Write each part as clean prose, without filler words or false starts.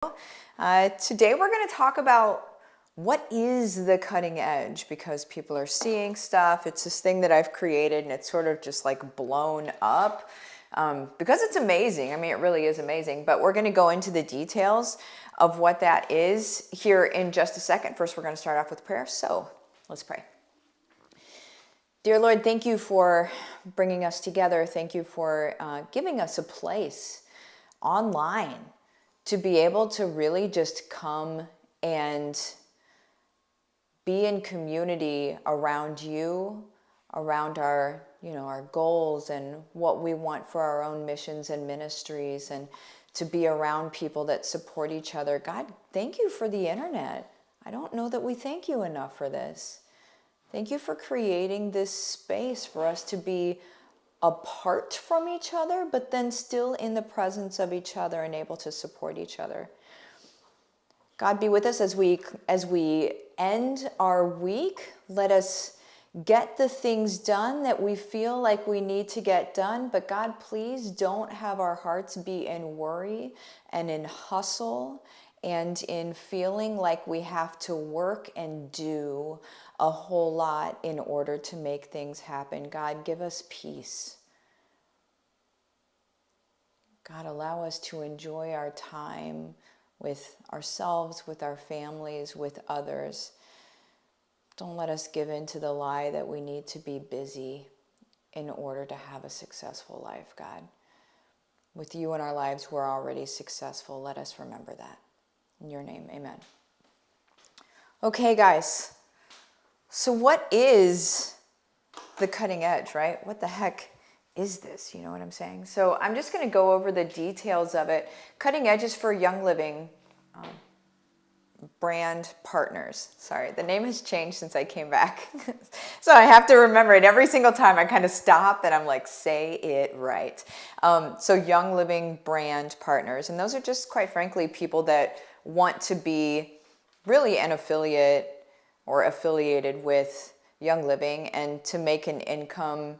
Today we're going to talk about what is the cutting edge, because people are seeing stuff. It's this thing that I've created and it's sort of just like blown up because it's amazing. I mean, it really is amazing, but we're going to go into the details of what that is here in just a second. First, we're going to start off with prayer. So let's pray. Dear Lord, thank you for bringing us together. Thank you for giving us a place online to be able to really just come and be in community around you, around our, our goals and what we want for our own missions and ministries, and to be around people that support each other. God, thank you for the internet. I don't know that we thank you enough for this. Thank you for creating this space for us to be apart from each other, but then still in the presence of each other and able to support each other. God, be with us as we end our week. Let us get the things done that we feel like we need to get done. But God, please don't have our hearts be in worry and in hustle and in feeling like we have to work and do a whole lot in order to make things happen. God, give us peace. God, allow us to enjoy our time with ourselves, with our families, with others. Don't let us give in to the lie that we need to be busy in order to have a successful life, God. With you in our lives, we're already successful. Let us remember that. In your name, amen. Okay, guys. So what is the cutting edge, right? What the heck is this? You know what I'm saying? So I'm just going to go over the details of it. Cutting edge is for Young Living brand partners. Sorry, the name has changed since I came back. So I have to remember it every single time. I kind of stop and I'm like, say it right. So Young Living brand partners. And those are just, quite frankly, people that want to be really an affiliate or affiliated with Young Living and to make an income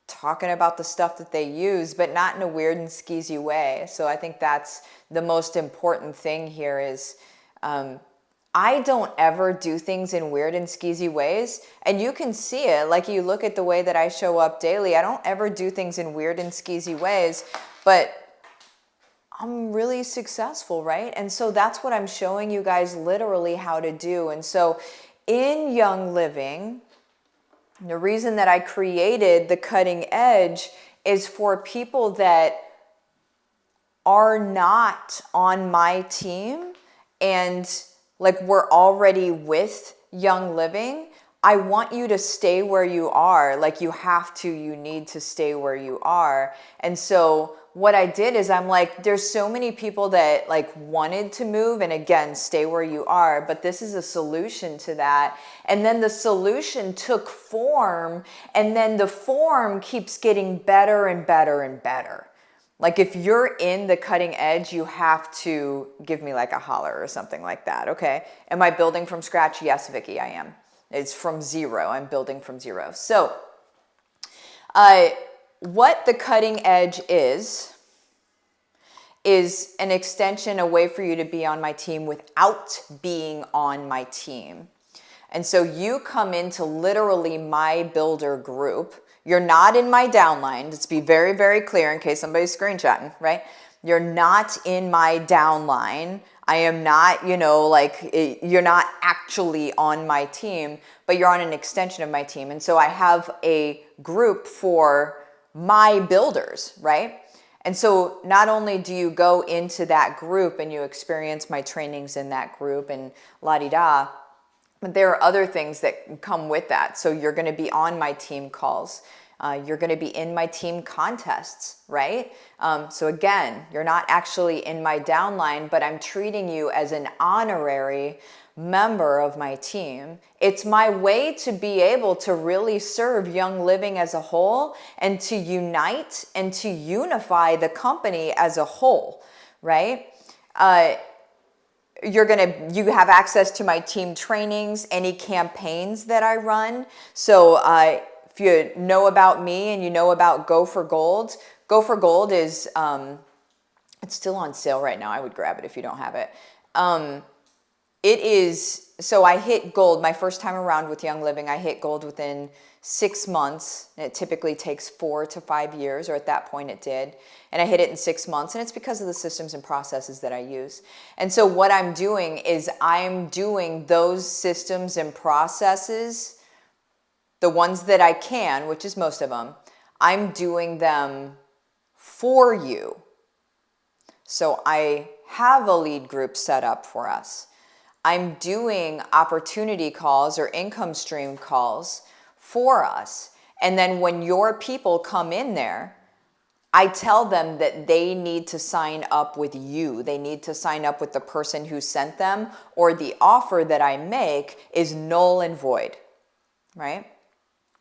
talking about the stuff that they use, but not in a weird and skeezy way. So I think that's the most important thing here is I don't ever do things in weird and skeezy ways. And you can see it, like you look at the way that I show up daily. I don't ever do things in weird and skeezy ways, but I'm really successful, right? And so that's what I'm showing you guys literally how to do. And so in Young Living, the reason that I created the cutting edge is for people that are not on my team and like we're already with Young Living. I want you to stay where you are. Like you need to stay where you are. And so what I did is I'm like, there's so many people that like wanted to move and again, stay where you are, but this is a solution to that. And then the solution took form and then the form keeps getting better and better and better. Like if you're in the cutting edge, you have to give me like a holler or something like that. Okay. Am I building from scratch? Yes, Vicki, I am. It's from zero. I'm building from zero. So, what the cutting edge is an extension, a way for you to be on my team without being on my team. And so you come into literally my builder group. You're not in my downline. Let's be very, very clear in case somebody's screenshotting, right? You're not in my downline. I am not, you're not actually on my team, but you're on an extension of my team. And so I have a group for my builders, right? And so not only do you go into that group and you experience my trainings in that group and la-di-da, but there are other things that come with that. So you're going to be on my team calls. You're going to be in my team contests, right? So again, you're not actually in my downline, but I'm treating you as an honorary member of my team. It's my way to be able to really serve Young Living as a whole and to unite and to unify the company as a whole, right? You have access to my team trainings, any campaigns that I run. So if you know about me and you know about Go for Gold is It's still on sale right now. I would grab it if you don't have it. It is, so I hit gold my first time around with Young Living. I hit gold within 6 months. And it typically takes 4 to 5 years, or at that point it did. And I hit it in 6 months, and it's because of the systems and processes that I use. And so what I'm doing is I'm doing those systems and processes, the ones that I can, which is most of them, I'm doing them for you. So I have a lead group set up for us. I'm doing opportunity calls or income stream calls for us. And then when your people come in there, I tell them that they need to sign up with you. They need to sign up with the person who sent them, or the offer that I make is null and void, right?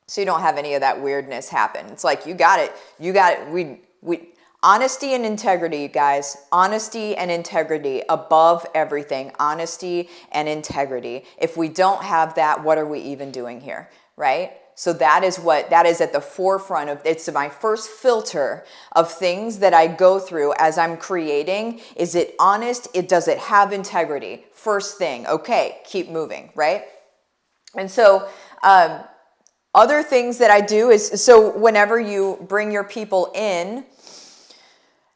So you don't have any of that weirdness happen. It's like, you got it. We honesty and integrity, you guys. Honesty and integrity above everything. Honesty and integrity. If we don't have that, what are we even doing here, right? So that is at the forefront of, it's my first filter of things that I go through as I'm creating. Is it honest? Does it have integrity? First thing. Okay, keep moving, right? And so, other things that I do is, so whenever you bring your people in,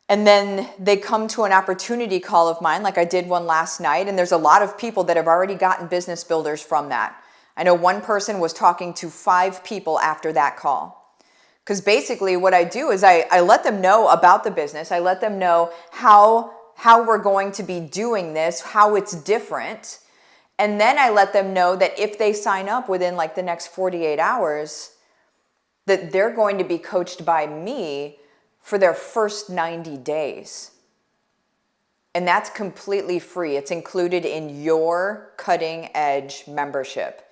and then they come to an opportunity call of mine, like I did one last night, and there's a lot of people that have already gotten business builders from that. I know one person was talking to 5 people after that call. Because basically what I do is I let them know about the business. I let them know how we're going to be doing this, how it's different. And then I let them know that if they sign up within like the next 48 hours, that they're going to be coached by me for their first 90 days. And that's completely free. It's included in your cutting edge membership.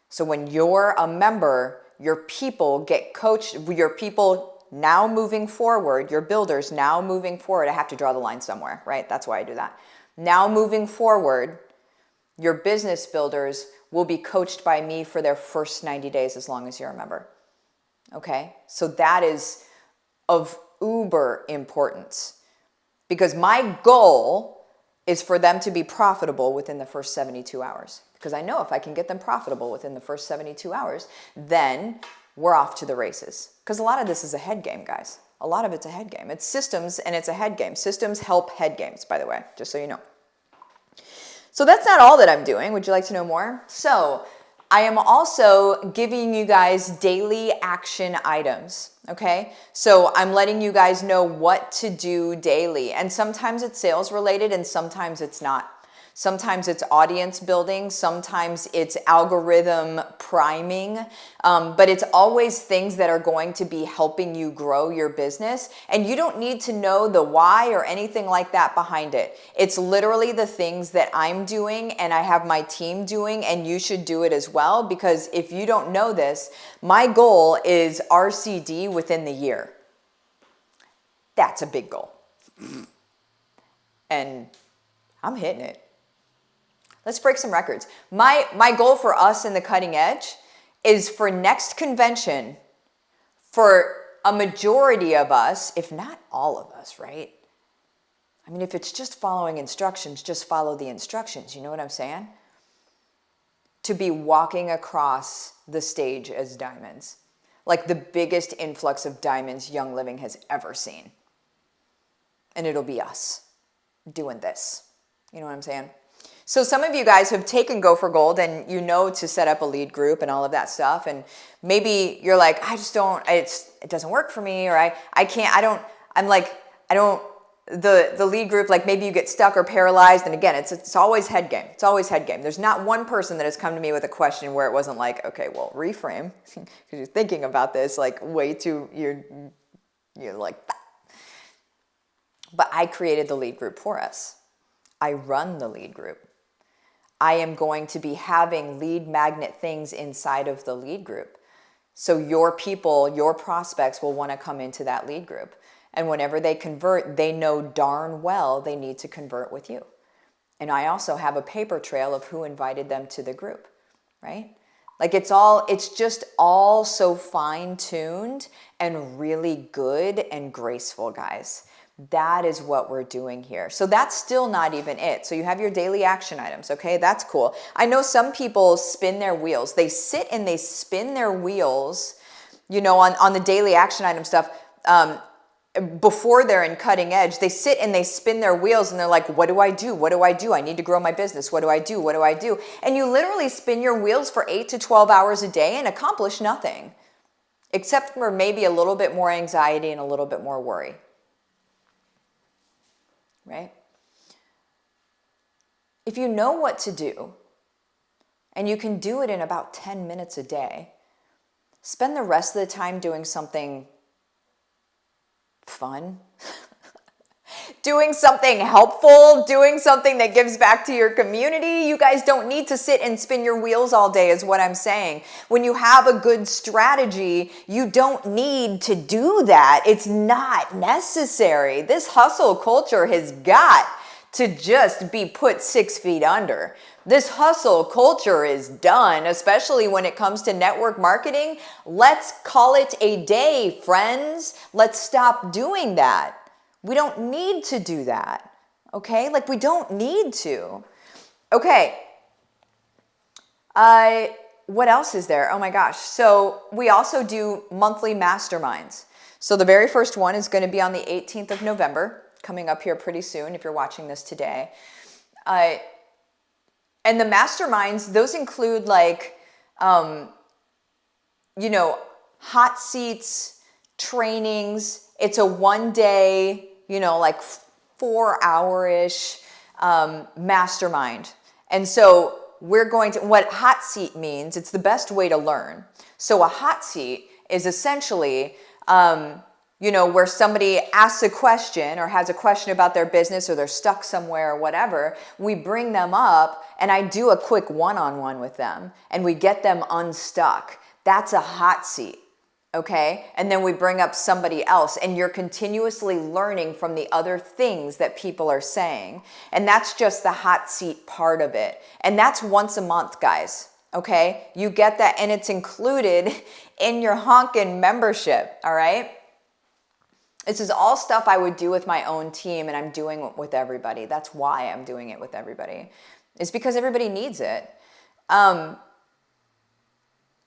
So when you're a member, your people get coached, your people now moving forward, your builders now moving forward. I have to draw the line somewhere, right? That's why I do that. Now moving forward, your business builders will be coached by me for their first 90 days as long as you're a member. Okay? So that is of uber importance, because my goal is for them to be profitable within the first 72 hours. Because I know if I can get them profitable within the first 72 hours, then we're off to the races. Because a lot of this is a head game, guys. A lot of it's a head game. It's systems and it's a head game. Systems help head games, by the way, just so you know. So that's not all that I'm doing. Would you like to know more? So I am also giving you guys daily action items, okay? So I'm letting you guys know what to do daily. And sometimes it's sales related and sometimes it's not. Sometimes it's audience building, sometimes it's algorithm priming, but it's always things that are going to be helping you grow your business. And you don't need to know the why or anything like that behind it. It's literally the things that I'm doing and I have my team doing, and you should do it as well, because if you don't know this, my goal is RCD within the year. That's a big goal. And I'm hitting it. Let's break some records. My goal for us in the cutting edge is for next convention, for a majority of us, if not all of us, right? I mean, if it's just following instructions, just follow the instructions. You know what I'm saying? To be walking across the stage as diamonds. Like the biggest influx of diamonds Young Living has ever seen. And it'll be us doing this. You know what I'm saying? So some of you guys have taken Go for Gold and you know to set up a lead group and all of that stuff. And maybe you're like, I just don't, it doesn't work for me, or the lead group, like maybe you get stuck or paralyzed. And again, it's always head game. It's always head game. There's not one person that has come to me with a question where it wasn't like, okay, well, reframe, because you're thinking about this like way too, you're like, ah. But I created the lead group for us. I run the lead group. I am going to be having lead magnet things inside of the lead group. So your people, your prospects will want to come into that lead group. And whenever they convert, they know darn well they need to convert with you. And I also have a paper trail of who invited them to the group, right? Like it's just all so fine-tuned and really good and graceful, guys. That is what we're doing here. So that's still not even it. So you have your daily action items, okay? That's cool. I know some people spin their wheels. They sit and they spin their wheels, on the daily action item stuff. Before they're in cutting edge, they sit and they spin their wheels and they're like, what do I do? What do I do? I need to grow my business. What do I do? What do I do? And you literally spin your wheels for 8 to 12 hours a day and accomplish nothing, except for maybe a little bit more anxiety and a little bit more worry. Right? If you know what to do and you can do it in about 10 minutes a day, spend the rest of the time doing something fun, doing something helpful, doing something that gives back to your community. You guys don't need to sit and spin your wheels all day is what I'm saying. When you have a good strategy, you don't need to do that. It's not necessary. This hustle culture has got to just be put 6 feet under. This hustle culture is done, especially when it comes to network marketing. Let's call it a day, friends. Let's stop doing that. We don't need to do that, okay? Like, we don't need to. Okay. What else is there? Oh my gosh. So we also do monthly masterminds. So the very first one is going to be on the 18th of November, coming up here pretty soon if you're watching this today. And the masterminds, those include like, hot seats, trainings. It's a 1 day, like 4-hour-ish mastermind. And so we're going to, what hot seat means, it's the best way to learn. So a hot seat is essentially, where somebody asks a question or has a question about their business or they're stuck somewhere or whatever, we bring them up and I do a quick one-on-one with them and we get them unstuck. That's a hot seat, okay? And then we bring up somebody else and you're continuously learning from the other things that people are saying. And that's just the hot seat part of it. And that's once a month, guys, okay? You get that and it's included in your honkin' membership, all right? This is all stuff I would do with my own team and I'm doing it with everybody. That's why I'm doing it with everybody. It's because everybody needs it.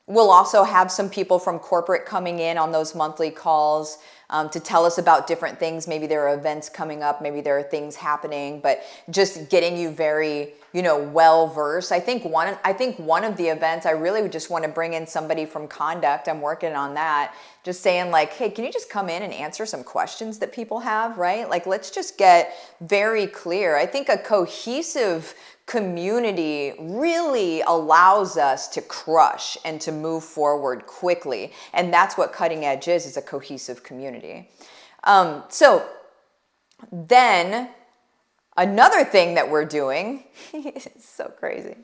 We'll also have some people from corporate coming in on those monthly calls to tell us about different things. Maybe there are events coming up, maybe there are things happening, but just getting you very, well versed. I think one of the events, I really would just want to bring in somebody from conduct. I'm working on that. Just saying like, hey, can you just come in and answer some questions that people have, right? Like, let's just get very clear. I think a cohesive community really allows us to crush and to move forward quickly. And that's what Cutting Edge is a cohesive community. So then another thing that we're doing, it's so crazy.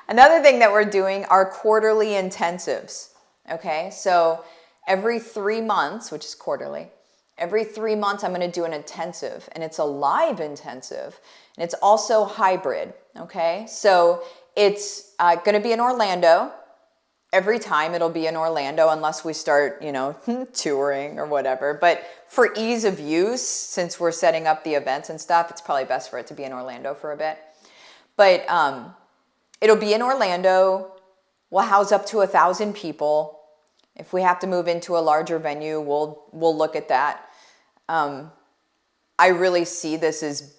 Another thing that we're doing are quarterly intensives. Okay, so every 3 months, which is quarterly, every 3 months I'm going to do an intensive, and it's a live intensive, and it's also hybrid. Okay, so it's going to be in Orlando. Every time it'll be in Orlando unless we start, touring or whatever. But for ease of use, since we're setting up the events and stuff, it's probably best for it to be in Orlando for a bit. But it'll be in Orlando. We'll house up to 1,000 people. If we have to move into a larger venue, we'll look at that. I really see this as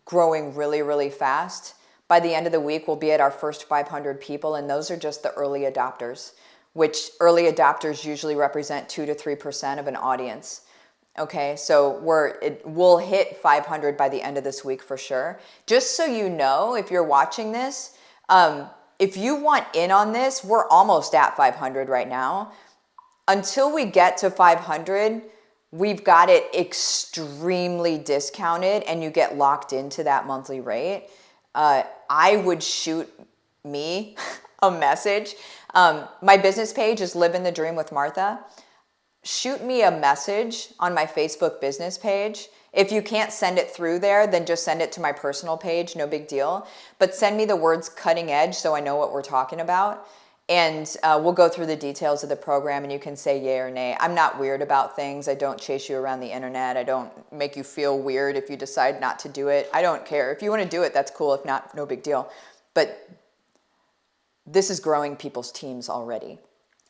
growing really, really fast. By the end of the week, we'll be at our first 500 people, and those are just the early adopters, which early adopters usually represent 2 to 3% of an audience. Okay, so we'll hit 500 by the end of this week for sure. Just so you know, if you're watching this, if you want in on this, we're almost at 500 right now. Until we get to 500, we've got it extremely discounted and you get locked into that monthly rate. I would shoot me a message. My business page is Living the Dream with Martha. Shoot me a message on my Facebook business page. If you can't send it through there, then just send it to my personal page, no big deal. But send me the words Cutting Edge so I know what we're talking about. And we'll go through the details of the program and you can say yay or nay. I'm not weird about things. I don't chase you around the internet. I don't make you feel weird if you decide not to do it. I don't care. If you want to do it, that's cool. If not, no big deal. But this is growing people's teams already.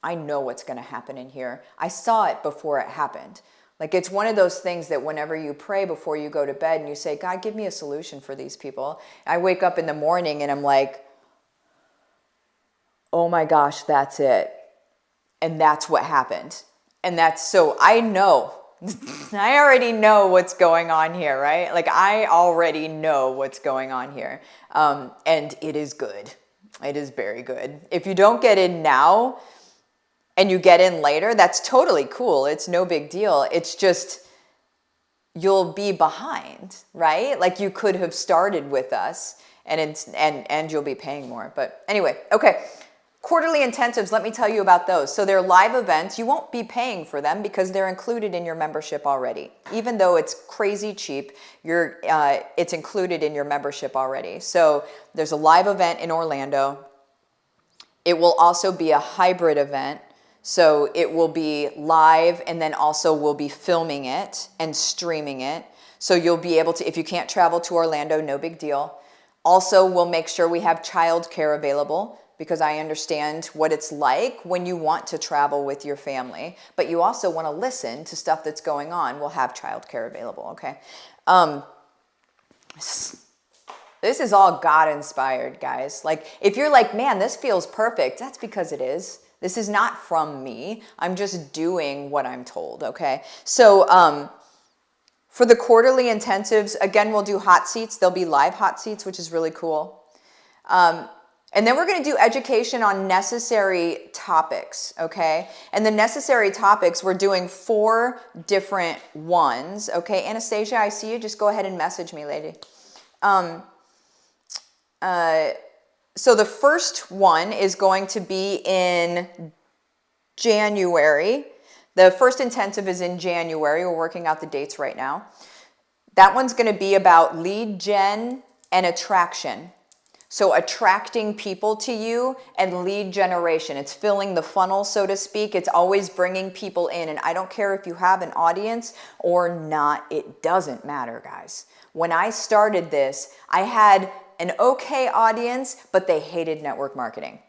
I know what's going to happen in here. I saw it before it happened. Like, it's one of those things that whenever you pray before you go to bed and you say, God, give me a solution for these people. I wake up in the morning and I'm like, oh my gosh, that's it. And that's what happened. And that's, so I know, I already know what's going on here, right? Like, I already know what's going on here. And it is good. It is very good. If you don't get in now and you get in later, that's totally cool. It's no big deal. It's just, you'll be behind, right? Like, you could have started with us and you'll be paying more. But anyway, okay. Quarterly intensives, let me tell you about those. So they're live events. You won't be paying for them because they're included in your membership already. Even though it's crazy cheap, it's included in your membership already. So there's a live event in Orlando. It will also be a hybrid event. So it will be live and then also we'll be filming it and streaming it. So you'll be able to, if you can't travel to Orlando, no big deal. Also, we'll make sure we have childcare available, because I understand what it's like when you want to travel with your family, but you also want to listen to stuff that's going on. We'll have childcare available, okay? This is all God-inspired, guys. Like, if you're like, man, this feels perfect, that's because it is. This is not from me. I'm just doing what I'm told, okay? So for the quarterly intensives, again, we'll do hot seats. There'll be live hot seats, which is really cool. And then we're going to do education on necessary topics, okay? And the necessary topics, we're doing 4 different ones, okay? Anastasia, I see you. Just go ahead and message me, lady. So the first one is going to be in January. The first intensive is in January. We're working out the dates right now. That one's going to be about lead gen and attraction. So attracting people to you and lead generation. It's filling the funnel, so to speak. It's always bringing people in. And I don't care if you have an audience or not. It doesn't matter, guys. When I started this, I had an okay audience, but they hated network marketing.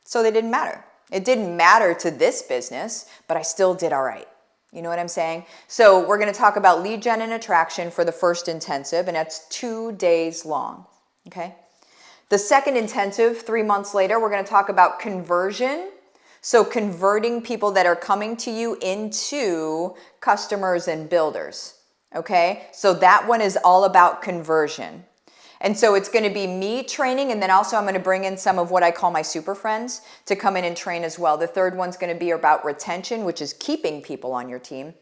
So they didn't matter. It didn't matter to this business, but I still did all right. You know what I'm saying? So we're going to talk about lead gen and attraction for the first intensive, and that's 2 days long, okay? The second intensive, 3 months later, we're going to talk about conversion. So converting people that are coming to you into customers and builders. Okay, so that one is all about conversion. And so it's going to be me training, and then also I'm going to bring in some of what I call my super friends to come in and train as well. The third one's going to be about retention, which is keeping people on your team.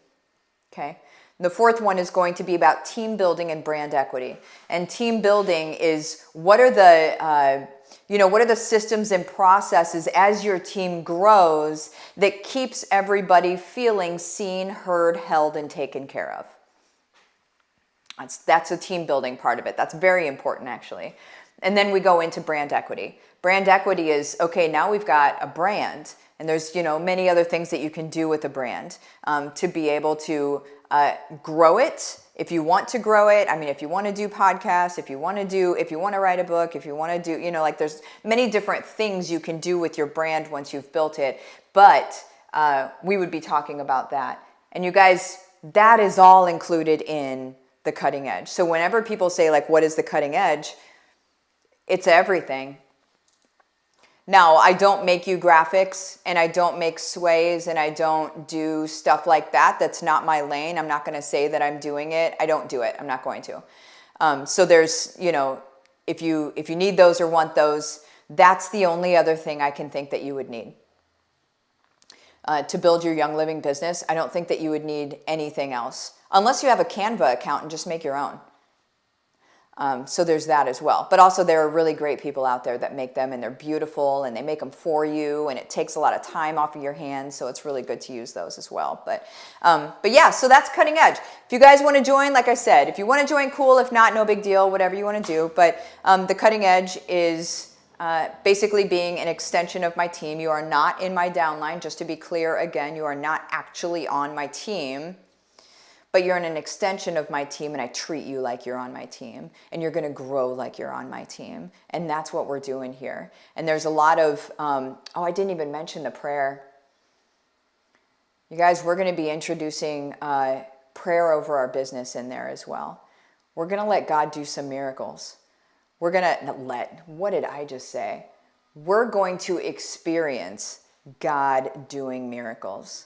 Okay. The fourth one is going to be about team building and brand equity. And team building is what are the systems and processes as your team grows that keeps everybody feeling seen, heard, held, and taken care of. That's a team building part of it. That's very important, actually. And then we go into brand equity. Brand equity is, okay, now we've got a brand, and there's many other things that you can do with a brand to be able to grow it. If you want to grow it, I mean, if you want to do podcasts, if you want to write a book, if you want to do, there's many different things you can do with your brand once you've built it. But we would be talking about that. And you guys, that is all included in the cutting edge. So whenever people say, like, what is the cutting edge? It's everything. Now, I don't make you graphics, and I don't make sways, and I don't do stuff like that. That's not my lane. I'm not going to say that I'm doing it. I don't do it. I'm not going to. So there's, if you need those or want those, that's the only other thing I can think that you would need. To build your Young Living business, I don't think that you would need anything else. Unless you have a Canva account and just make your own. So there's that as well. But also there are really great people out there that make them, and they're beautiful, and they make them for you, and it takes a lot of time off of your hands, so it's really good to use those as well. But yeah, so that's cutting edge. If you guys want to join, like I said, if you want to join, cool. If not, no big deal, whatever you want to do. But the cutting edge is basically being an extension of my team. You are not in my downline, just to be clear again, you are not actually on my team, but you're an extension of my team, and I treat you like you're on my team, and you're going to grow like you're on my team. And that's what we're doing here. And there's a lot of, I didn't even mention the prayer. You guys, we're going to be introducing prayer over our business in there as well. We're going to let God do some miracles. We're going to what did I just say? We're going to experience God doing miracles.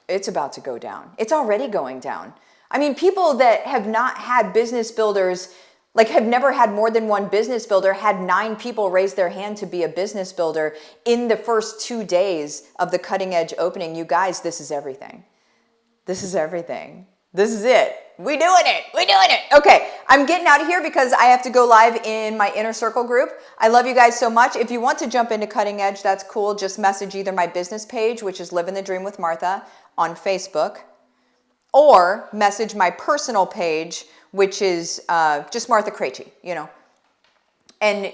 It's about to go down. It's already going down. I mean, people that have not had business builders, like have never had more than one business builder, had 9 people raise their hand to be a business builder in the first 2 days of the Cutting Edge opening. You guys, this is everything. This is everything. This is it. We doing it. We doing it. Okay, I'm getting out of here because I have to go live in my Inner Circle group. I love you guys so much. If you want to jump into Cutting Edge, that's cool. Just message either my business page, which is Living the Dream with Martha on Facebook, or message my personal page, which is just Martha Krejci, And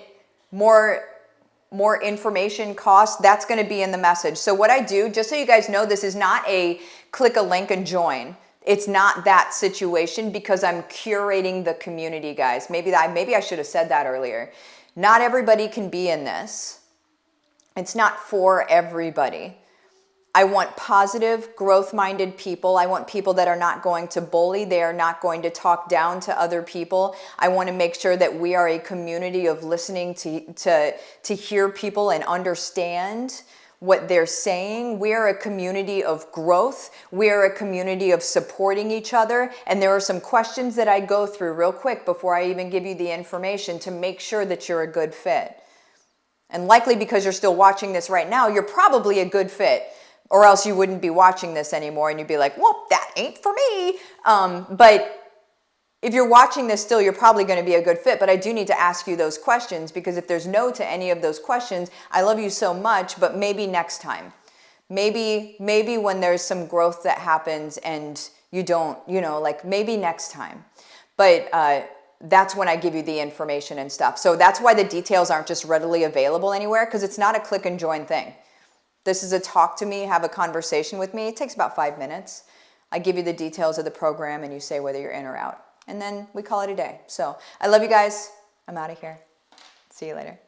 more information cost, that's going to be in the message. So what I do, just so you guys know, this is not a click a link and join. It's not that situation because I'm curating the community, guys. Maybe I should have said that earlier. Not everybody can be in this. It's not for everybody. I want positive, growth-minded people. I want people that are not going to bully. They are not going to talk down to other people. I want to make sure that we are a community of listening to hear people and understand what they're saying. We are a community of growth. We are a community of supporting each other. And there are some questions that I go through real quick before I even give you the information to make sure that you're a good fit. And likely because you're still watching this right now, you're probably a good fit. Or else you wouldn't be watching this anymore and you'd be like, well, that ain't for me. But if you're watching this still, you're probably going to be a good fit. But I do need to ask you those questions, because if there's no to any of those questions, I love you so much, but maybe next time. Maybe when there's some growth that happens and you don't, maybe next time. But that's when I give you the information and stuff. So that's why the details aren't just readily available anywhere, because it's not a click and join thing. This is a talk to me, have a conversation with me. It takes about 5 minutes. I give you the details of the program and you say whether you're in or out. And then we call it a day. So I love you guys. I'm out of here. See you later.